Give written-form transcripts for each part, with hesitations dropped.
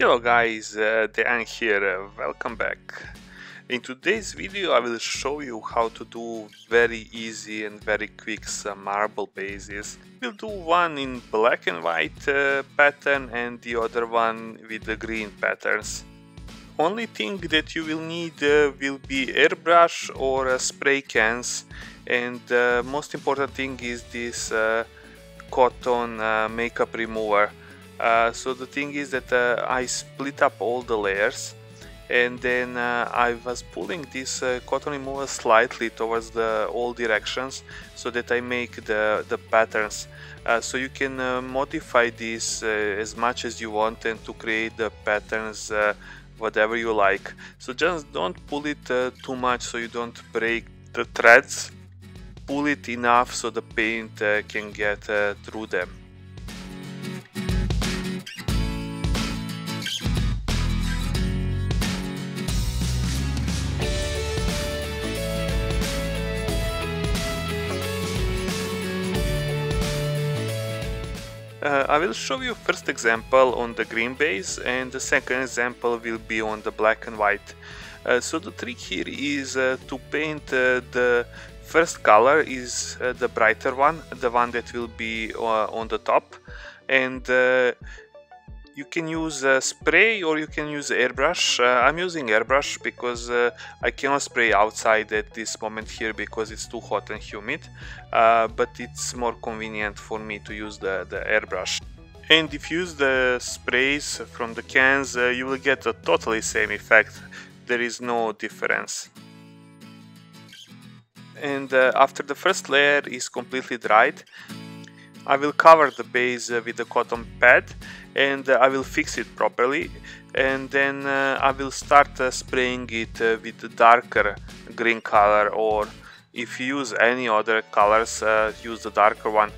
Hello guys, Dan here, welcome back. In today's video I will show you how to do very easy and very quick some marble bases. We'll do one in black and white pattern and the other one with the green patterns. Only thing that you will need will be airbrush or spray cans, and most important thing is this cotton makeup remover. So the thing is that I split up all the layers, and then I was pulling this cotton remover slightly towards all directions so that I make the patterns. So you can modify this as much as you want and to create the patterns whatever you like. So just don't pull it too much so you don't break the threads. Pull it enough so the paint can get through them. I will show you first example on the green base, and the second example will be on the black and white. So the trick here is to paint the first color is the brighter one, the one that will be on the top, and you can use spray or you can use airbrush. I'm using airbrush because I cannot spray outside at this moment here because it's too hot and humid, but it's more convenient for me to use the airbrush. And if you use the sprays from the cans, you will get a totally same effect. There is no difference. And after the first layer is completely dried, I will cover the base with a cotton pad, and I will fix it properly, and then I will start spraying it with the darker green color, or if you use any other colors, use the darker one.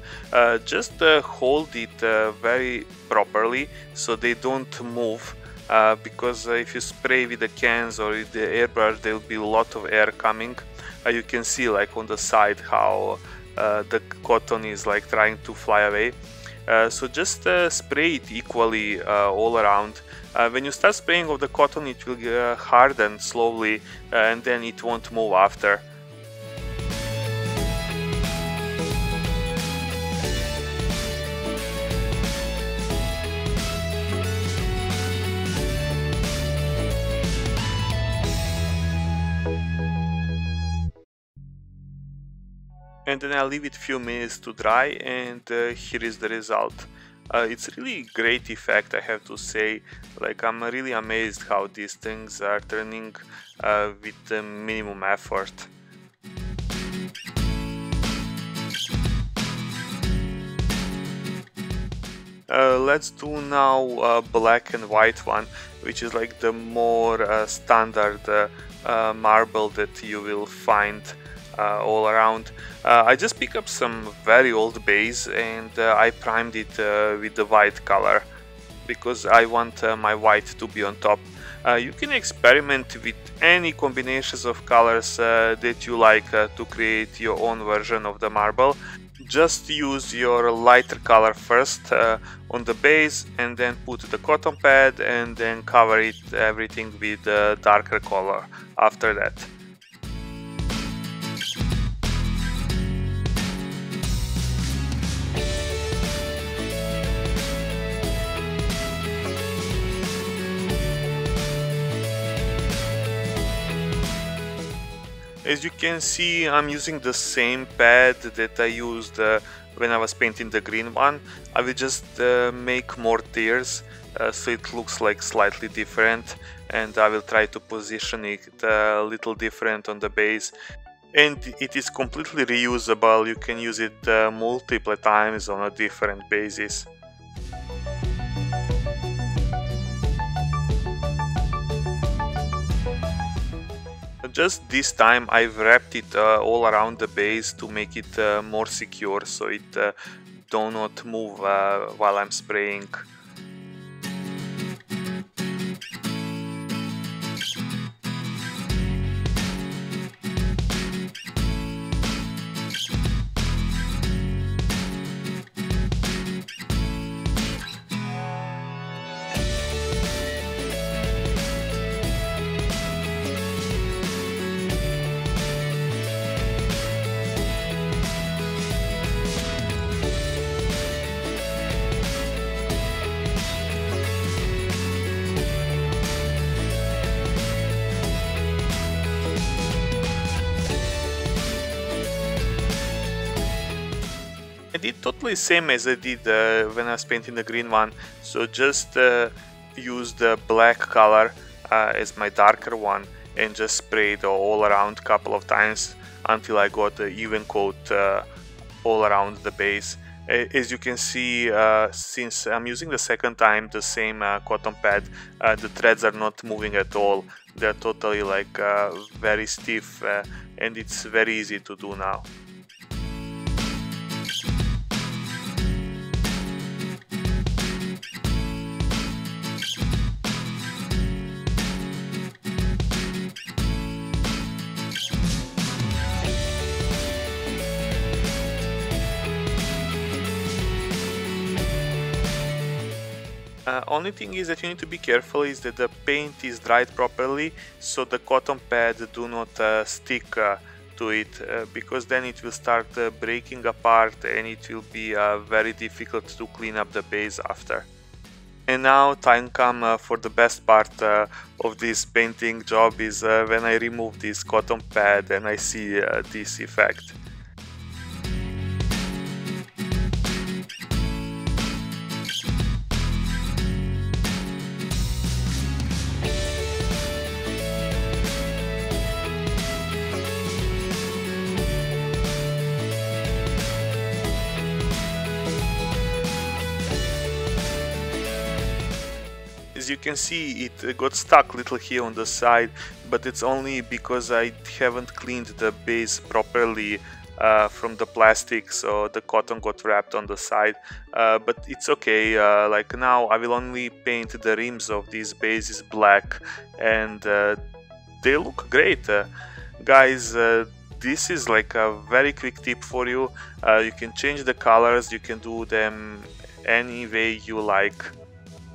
Just hold it very properly so they don't move, because if you spray with the cans or with the airbrush, there will be a lot of air coming. You can see like on the side how the cotton is like trying to fly away. So just spray it equally all around. When you start spraying of the cotton, it will harden slowly, and then it won't move after. And then I'll leave it a few minutes to dry, and here is the result. It's really great effect, I have to say. Like, I'm really amazed how these things are turning with the minimum effort. Let's do now black and white one, which is like the more standard marble that you will find all around. I just picked up some very old base, and I primed it with the white color because I want my white to be on top. You can experiment with any combinations of colors that you like to create your own version of the marble. Just use your lighter color first on the base, and then put the cotton pad, and then cover it everything with darker color after that. As you can see, I'm using the same pad that I used when I was painting the green one. I will just make more tiers so it looks like slightly different, and I will try to position it a little different on the base. And it is completely reusable, you can use it multiple times on a different basis. Just this time I've wrapped it all around the base to make it more secure, so it do not move while I'm spraying. did totally same as I did when I was painting the green one. So just use the black color as my darker one and just sprayed all around couple of times until I got an even coat all around the base. As you can see, since I'm using the second time the same cotton pad, the threads are not moving at all. They're totally like very stiff, and it's very easy to do now. Only thing is that you need to be careful is that the paint is dried properly, so the cotton pad do not stick to it, because then it will start breaking apart and it will be very difficult to clean up the base after. And now time come for the best part of this painting job is when I remove this cotton pad and I see this effect. As you can see, it got stuck little here on the side, but it's only because I haven't cleaned the base properly from the plastic, so the cotton got wrapped on the side, but it's okay. Like now I will only paint the rims of these bases black, and they look great. Guys, this is like a very quick tip for you. You can change the colors, you can do them any way you like.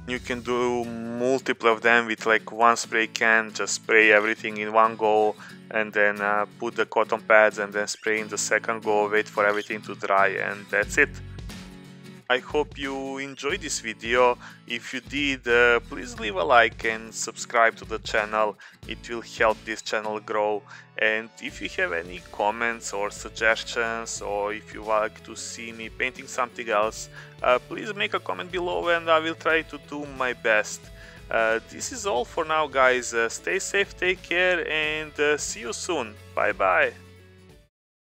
You can do multiple of them with like one spray can, just spray everything in one go and then put the cotton pads and then spray in the second go, wait for everything to dry, and that's it. I hope you enjoyed this video. If you did, please leave a like and subscribe to the channel. It will help this channel grow. And if you have any comments or suggestions, or if you like to see me painting something else, please make a comment below and I will try to do my best. This is all for now, guys. Stay safe, take care, and see you soon. Bye bye.